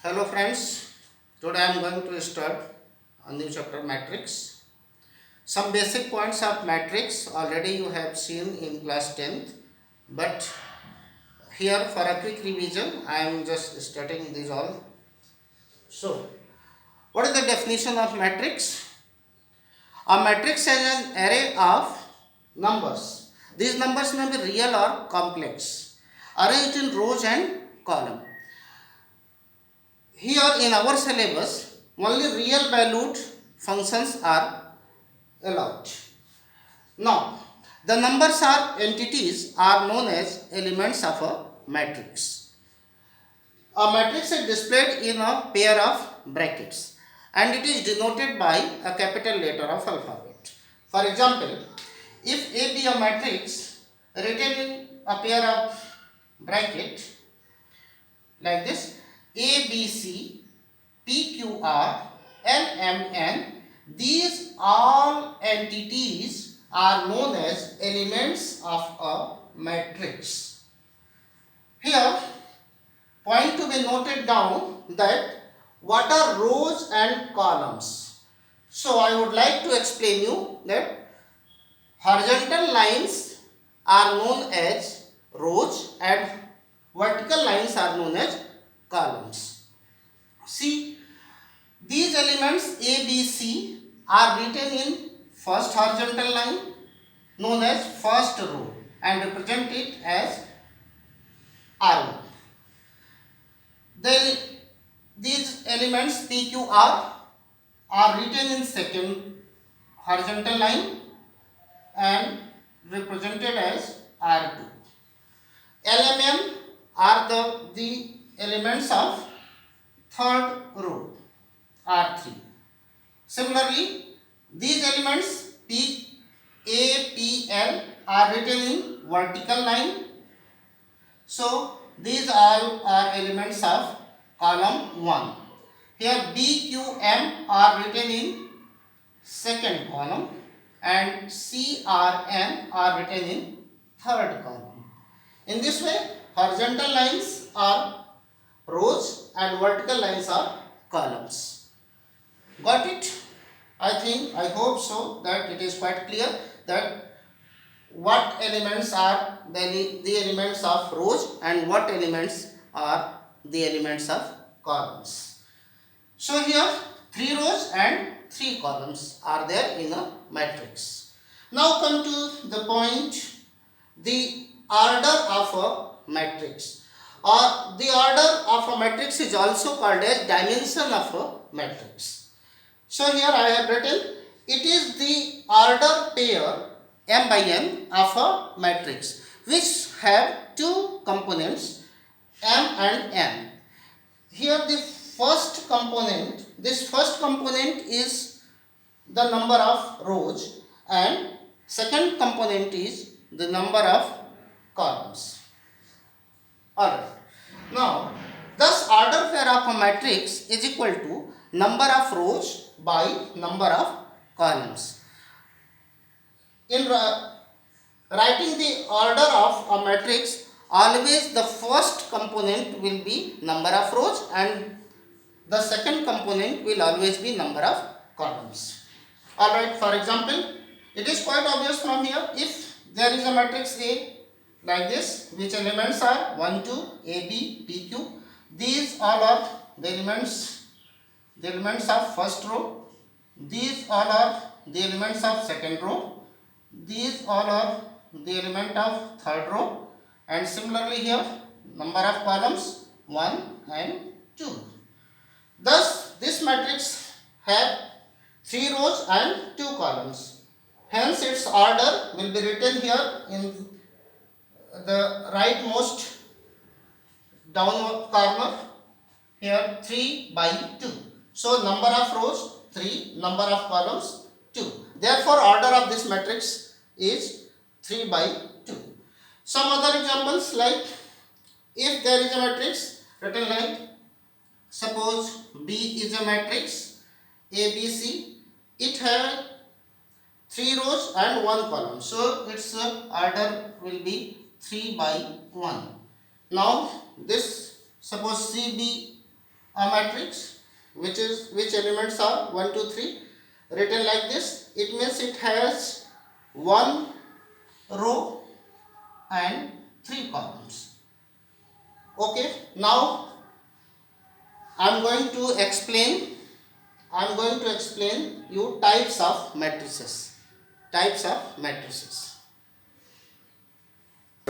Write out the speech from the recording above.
Hello friends, today I am going to start a new chapter matrix. Some basic points of matrix already you have seen in class 10th, but here for a quick revision I am just starting these all. So, what is the definition of matrix? A matrix is an array of numbers. These numbers may be real or complex, arranged in rows and columns. Here in our syllabus, only real valued functions are allowed. Now, the numbers or entities are known as elements of a matrix. A matrix is displayed in a pair of brackets and it is denoted by a capital letter of alphabet. For example, if A be a matrix written in a pair of bracket like this, A, B, C, P, Q, R, L, M, N, these all entities are known as elements of a matrix. Here, point to be noted down that what are rows and columns. So, I would like to explain you that horizontal lines are known as rows and vertical lines are known as columns. See, these elements A, B, C are written in first horizontal line known as first row and represent it as R1. Then these elements P, Q, R are written in second horizontal line and represented as R2. L, M, N are the elements of third row R3. Similarly, these elements P, A, P, L are written in vertical line. So, these all are elements of column 1. Here B, Q, M are written in second column and C, R, N are written in third column. In this way, horizontal lines are rows and vertical lines are columns. Got it? I hope so that it is quite clear that what elements are the elements of rows and what elements are the elements of columns. So here 3 rows and 3 columns are there in a matrix. Now come to the point, the order of a matrix. The order of a matrix is also called as dimension of a matrix. So here I have written it is the order pair m by n of a matrix which have two components m and n. Here the first component, this first component is the number of rows and second component is the number of columns. Alright. Now, thus order pair of a matrix is equal to number of rows by number of columns. In writing the order of a matrix, always the first component will be number of rows and the second component will always be number of columns. Alright, for example, it is quite obvious from here, if there is a matrix A like this, which elements are 1, 2, A, B, P, Q. These all are the elements of first row. These all are the elements of second row. These all are the element of third row. And similarly here, number of columns 1 and 2. Thus, this matrix have 3 rows and 2 columns. Hence, its order will be written here in the rightmost down corner, here 3 by 2. So, number of rows 3, number of columns 2. Therefore, order of this matrix is 3 by 2. Some other examples, like if there is a matrix written like, suppose B is a matrix A, B, C, it has 3 rows and 1 column. So, its order will be 3 by 1. Now, this suppose CB a matrix which elements are 1, 2, 3 written like this, it means it has one row and 3 columns. Okay, now I am going to explain you types of matrices.